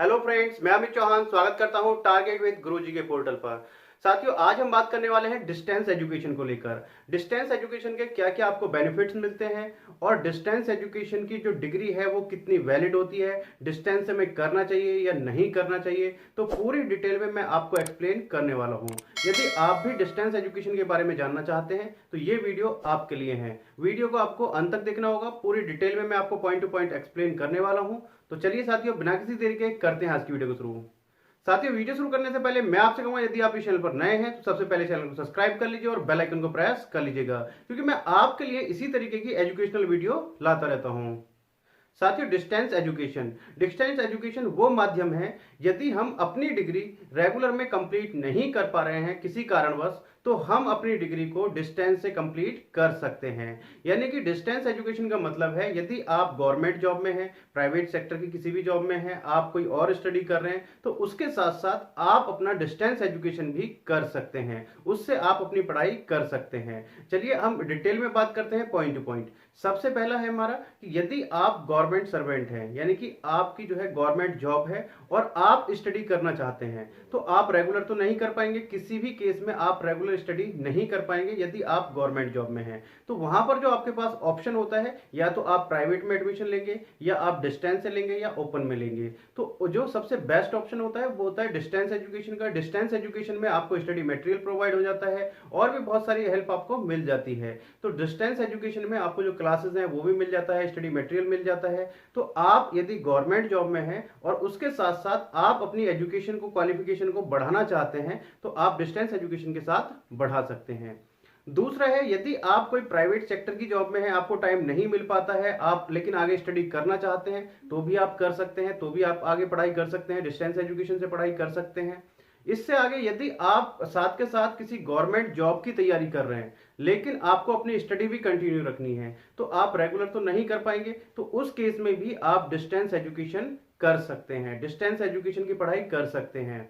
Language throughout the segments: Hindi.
हेलो फ्रेंड्स, मैं अमित चौहान स्वागत करता हूं टारगेट विद गुरुजी के पोर्टल पर। साथियों, आज हम बात करने वाले हैं डिस्टेंस एजुकेशन को लेकर। डिस्टेंस एजुकेशन के क्या क्या आपको बेनिफिट्स मिलते हैं और डिस्टेंस एजुकेशन की जो डिग्री है वो कितनी वैलिड होती है, डिस्टेंस से हमें करना चाहिए या नहीं करना चाहिए, तो पूरी डिटेल में मैं आपको एक्सप्लेन करने वाला हूं। यदि आप भी डिस्टेंस एजुकेशन के बारे में जानना चाहते हैं तो ये वीडियो आपके लिए है। वीडियो को आपको अंत तक देखना होगा, पूरी डिटेल में मैं आपको पॉइंट टू पॉइंट एक्सप्लेन करने वाला हूं। तो चलिए साथियों, बिना किसी देरी के करते हैं आज की वीडियो को शुरू। साथियों, वीडियो शुरू करने से पहले मैं आपसे कहूंगा, यदि आप इस चैनल पर नए हैं तो सबसे पहले चैनल को सब्सक्राइब कर लीजिए और बेल आइकन को प्रेस कर लीजिएगा, क्योंकि मैं आपके लिए इसी तरीके की एजुकेशनल वीडियो लाता रहता हूं। साथियों, डिस्टेंस एजुकेशन वो माध्यम है, यदि हम अपनी डिग्री रेगुलर में कंप्लीट नहीं कर पा रहे हैं किसी कारणवश, तो हम अपनी डिग्री को डिस्टेंस से कंप्लीट कर सकते हैं। यानी कि डिस्टेंस एजुकेशन का मतलब है, यदि आप गवर्नमेंट जॉब में हैं, प्राइवेट सेक्टर की किसी भी जॉब में हैं, आप कोई और स्टडी कर रहे हैं, तो उसके साथ साथ आप अपना डिस्टेंस एजुकेशन भी कर सकते हैं, उससे आप अपनी पढ़ाई कर सकते हैं। चलिए हम डिटेल में बात करते हैं पॉइंट टू पॉइंट। सबसे पहला है हमारा कि यदि आप गवर्नमेंट सर्वेंट हैं, यानी कि आपकी जो है गवर्नमेंट जॉब है और आप स्टडी करना चाहते हैं, तो आप रेगुलर तो नहीं कर पाएंगे, किसी भी केस में आप रेगुलर स्टडी नहीं कर पाएंगे यदि आप गवर्नमेंट जॉब में हैं। तो वहां पर जो आपके पास ऑप्शन होता है, या तो आप प्राइवेट में एडमिशन लेंगे, या आप डिस्टेंस से लेंगे, या ओपन में लेंगे। तो जो सबसे बेस्ट ऑप्शन होता है वो होता है डिस्टेंस एजुकेशन का। डिस्टेंस एजुकेशन में आपको स्टडी मटेरियल प्रोवाइड हो जाता है और भी बहुत सारी हेल्प आपको मिल जाती है। तो डिस्टेंस एजुकेशन में आपको जो क्लासेस हैं वो भी मिल जाता है, स्टडी मटेरियल मिल जाता है। तो आप यदि गवर्नमेंट जॉब में हैं और उसके साथ साथ आप अपनी एजुकेशन को, क्वालिफिकेशन को बढ़ाना चाहते हैं, तो आप डिस्टेंस एजुकेशन के साथ बढ़ा सकते हैं। दूसरा है, यदि आप कोई प्राइवेट सेक्टर की जॉब में है, आपको टाइम नहीं मिल पाता है, आप लेकिन आगे स्टडी करना चाहते हैं, तो भी आप कर सकते हैं, तो भी आप आगे पढ़ाई कर सकते हैं, डिस्टेंस एजुकेशन से पढ़ाई कर सकते हैं। इससे आगे यदि आप साथ के साथ किसी गवर्नमेंट जॉब की तैयारी कर रहे हैं, लेकिन आपको अपनी स्टडी भी कंटिन्यू रखनी है, तो आप रेगुलर तो नहीं कर पाएंगे, तो उस केस में भी आप डिस्टेंस एजुकेशन कर सकते हैं, डिस्टेंस एजुकेशन की पढ़ाई कर सकते हैं।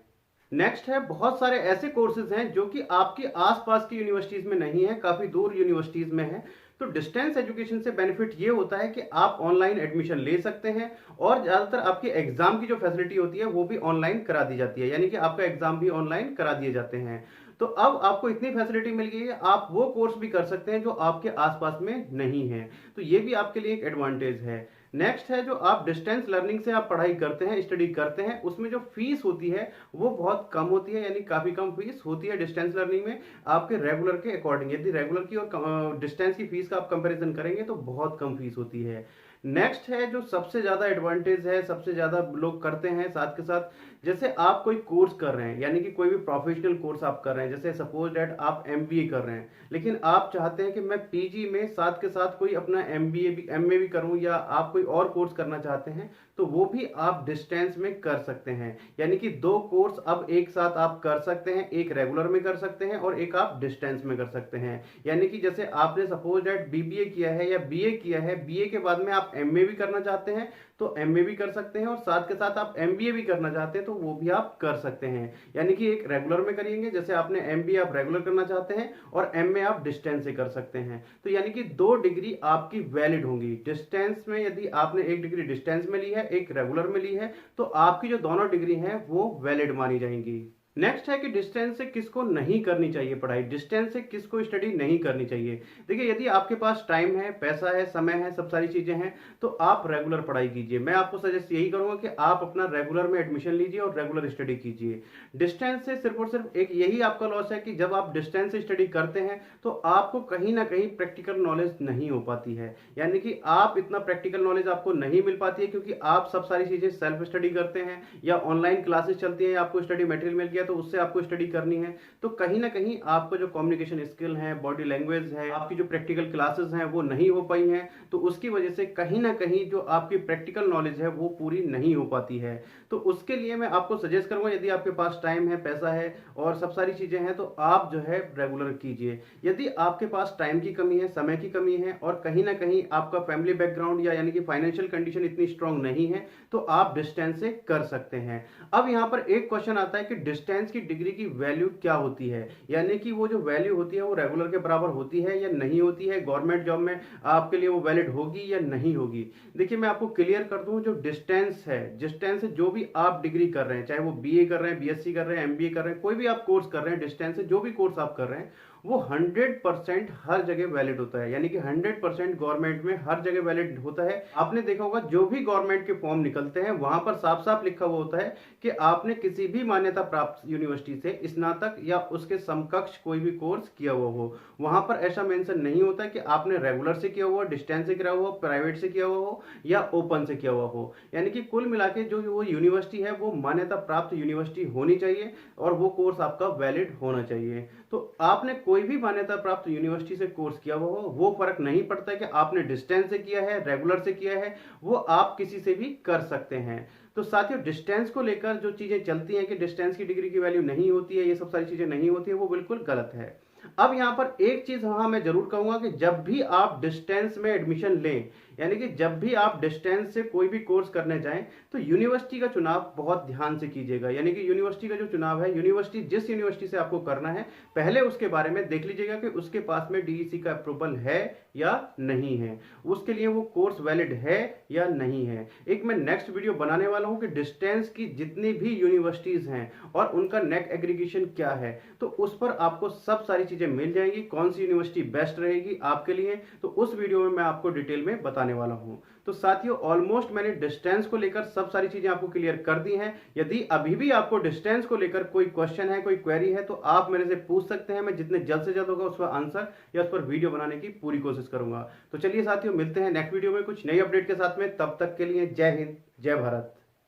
नेक्स्ट है, बहुत सारे ऐसे कोर्सेज हैं जो कि आपके आसपास की यूनिवर्सिटीज में नहीं है, काफी दूर यूनिवर्सिटीज में है। तो डिस्टेंस एजुकेशन से बेनिफिट ये होता है कि आप ऑनलाइन एडमिशन ले सकते हैं और ज्यादातर आपके एग्जाम की जो फैसिलिटी होती है वो भी ऑनलाइन करा दी जाती है, यानी कि आपका एग्जाम भी ऑनलाइन करा दिए जाते हैं। तो अब आपको इतनी फैसिलिटी मिल गई है, आप वो कोर्स भी कर सकते हैं जो आपके आसपास में नहीं है। तो ये भी आपके लिए एक एडवांटेज है। नेक्स्ट है, जो आप डिस्टेंस लर्निंग से आप पढ़ाई करते हैं, स्टडी करते हैं, उसमें जो फीस होती है वो बहुत कम होती है, यानी काफी कम फीस होती है डिस्टेंस लर्निंग में आपके रेगुलर के अकॉर्डिंग। यदि रेगुलर की और डिस्टेंस की फीस का आप कंपैरिजन करेंगे तो बहुत कम फीस होती है। नेक्स्ट है, जो सबसे ज्यादा एडवांटेज है, सबसे ज्यादा लोग करते हैं साथ के साथ, जैसे आप कोई कोर्स कर रहे हैं, यानी कि कोई भी प्रोफेशनल कोर्स आप कर रहे हैं, जैसे सपोज दैट आप एमबीए कर रहे हैं, लेकिन आप चाहते हैं कि मैं पीजी में साथ के साथ कोई अपना एमबीए भी, एमए भी करूं, या आप कोई और कोर्स करना चाहते हैं, तो वो भी आप डिस्टेंस में कर सकते हैं। यानी कि दो कोर्स अब एक साथ आप कर सकते हैं, एक रेगुलर में कर सकते हैं और एक आप डिस्टेंस में कर सकते हैं। यानी कि जैसे आपने सपोज दैट बीबीए किया है या बीए किया है, बीए के बाद में आप एमए भी करना चाहते हैं तो एमए भी कर सकते हैं, और साथ के साथ आप एमबीए भी करना चाहते हैं तो वो भी आप कर सकते हैं। यानी कि एक रेगुलर में करेंगे, जैसे आपने एमबीए आप रेगुलर करना चाहते हैं और एमए आप डिस्टेंस से कर सकते हैं। तो यानी कि दो डिग्री आपकी वैलिड होंगी। डिस्टेंस में यदि आपने एक डिग्री डिस्टेंस में ली है, एक रेगुलर में ली है, तो आपकी जो दोनों डिग्री हैं वो वैलिड मानी जाएंगी। नेक्स्ट है कि डिस्टेंस से किसको नहीं करनी चाहिए पढ़ाई, डिस्टेंस से किसको स्टडी नहीं करनी चाहिए। देखिए, यदि आपके पास टाइम है, पैसा है, समय है, सब सारी चीजें हैं, तो आप रेगुलर पढ़ाई कीजिए। मैं आपको सजेस्ट यही करूंगा कि आप अपना रेगुलर में एडमिशन लीजिए और रेगुलर स्टडी कीजिए। डिस्टेंस से सिर्फ और सिर्फ एक यही आपका लॉस है कि जब आप डिस्टेंस से स्टडी करते हैं तो आपको कहीं ना कहीं प्रैक्टिकल नॉलेज नहीं हो पाती है, यानी कि आप इतना प्रैक्टिकल नॉलेज आपको नहीं मिल पाती है, क्योंकि आप सब सारी चीजें सेल्फ स्टडी करते हैं या ऑनलाइन क्लासेस चलती है, आपको स्टडी मटेरियल मिल गया तो उससे आपको स्टडी करनी है। तो कहीं ना कहीं आपको जो कम्युनिकेशन स्किल है, बॉडी लैंग्वेज है, आपकी जो प्रैक्टिकल क्लासेस हैं वो नहीं हो पाई हैं, तो उसकी वजह से कहीं ना कहीं जो आपकी प्रैक्टिकल नॉलेज है वो पूरी नहीं हो पाती है। तो उसके लिए मैं आपको सजेस्ट करूंगा, यदि आपके पास टाइम है, पैसा है और सब सारी चीजें हैं, तो आप जो है रेगुलर कीजिए। यदि आपके पास टाइम की कमी है, समय की कमी है और कहीं ना कहीं आपका फैमिली बैकग्राउंड या यानी कि फाइनेंशियल कंडीशन इतनी स्ट्रांग नहीं है, तो आप डिस्टेंस से कर सकते हैं। अब यहां पर एक क्वेश्चन आता है कि डिस्टेंस डिस्टेंस की डिग्री की वैल्यू क्या होती है, यानी कि वो जो वैल्यू होती है वो रेगुलर के बराबर होती है या नहीं होती है, गवर्नमेंट जॉब में आपके लिए वो वैलिड होगी या नहीं होगी। देखिए मैं आपको क्लियर कर दूं, जो डिस्टेंस है जो भी आप डिग्री कर रहे हैं, चाहे वो बीए कर रहे हैं, बीएससी कर रहे हैं, एमबीए कर रहे हैं, कोई भी आप कोर्स कर रहे हैं, डिस्टेंस से जो भी कोर्स आप कर रहे हैं वो 100% हर जगह वैलिड होता है, यानी कि 100% गवर्नमेंट में हर जगह वैलिड होता है। आपने देखा होगा जो भी गवर्नमेंट के फॉर्म निकलते हैं वहां पर साफ साफ लिखा हुआ होता है कि आपने किसी भी मान्यता प्राप्त यूनिवर्सिटी से स्नातक या उसके समकक्ष कोई भी कोर्स किया हुआ हो। वहां पर ऐसा मेंशन नहीं होता कि आपने रेगुलर से किया हुआ, डिस्टेंस से किया हुआ, प्राइवेट से किया हुआ हो या ओपन से किया हुआ हो। यानी कि कुल मिला के जो वो यूनिवर्सिटी है वो मान्यता प्राप्त यूनिवर्सिटी होनी चाहिए और वो कोर्स आपका वैलिड होना चाहिए। तो आपने कोई भी मान्यता प्राप्त यूनिवर्सिटी से कोर्स किया हुआ हो, वो फर्क नहीं पड़ता कि आपने डिस्टेंस से किया है, रेगुलर से किया है, वो आप किसी से भी कर सकते हैं। तो साथियों डिस्टेंस को लेकर जो चीजें चलती हैं कि डिस्टेंस की डिग्री की वैल्यू नहीं होती है, ये सब सारी चीजें नहीं होती है, वो बिल्कुल गलत है। अब यहां पर एक चीज हाँ मैं जरूर कहूंगा कि जब भी आप डिस्टेंस में एडमिशन लें, यानी कि जब भी आप डिस्टेंस से कोई भी कोर्स करने जाएं तो यूनिवर्सिटी का चुनाव बहुत ध्यान से कीजिएगा। यानी कि यूनिवर्सिटी का जो चुनाव है, यूनिवर्सिटी जिस यूनिवर्सिटी से आपको करना है पहले उसके बारे में देख लीजिएगा कि उसके पास में डीईसी का अप्रूवल है या नहीं है, उसके लिए वो कोर्स वैलिड है या नहीं है। एक मैं नेक्स्ट वीडियो बनाने वाला हूं कि डिस्टेंस की जितनी भी यूनिवर्सिटीज हैं और उनका नेक एग्रीगेशन क्या है, तो उस पर आपको सब सारी चीजें मिल जाएंगी, कौन सी यूनिवर्सिटी बेस्ट रहेगी आपके लिए, तो उस वीडियो में मैं आपको डिटेल में बताने वाला हूं। तो साथियों ऑलमोस्ट मैंने डिस्टेंस को लेकर सब सारी चीजें आपको क्लियर कर दी हैं। यदि अभी भी आपको डिस्टेंस को लेकर कोई क्वेश्चन है, कोई क्वेरी है, तो आप मेरे से पूछ सकते हैं। मैं जितने जल्द से जल्द होगा उस पर आंसर या उस पर वीडियो बनाने की पूरी कोशिश करूंगा। तो चलिए साथियों मिलते हैं नेक्स्ट वीडियो में कुछ नई अपडेट के साथ में, तब तक के लिए जय हिंद, जय भारत।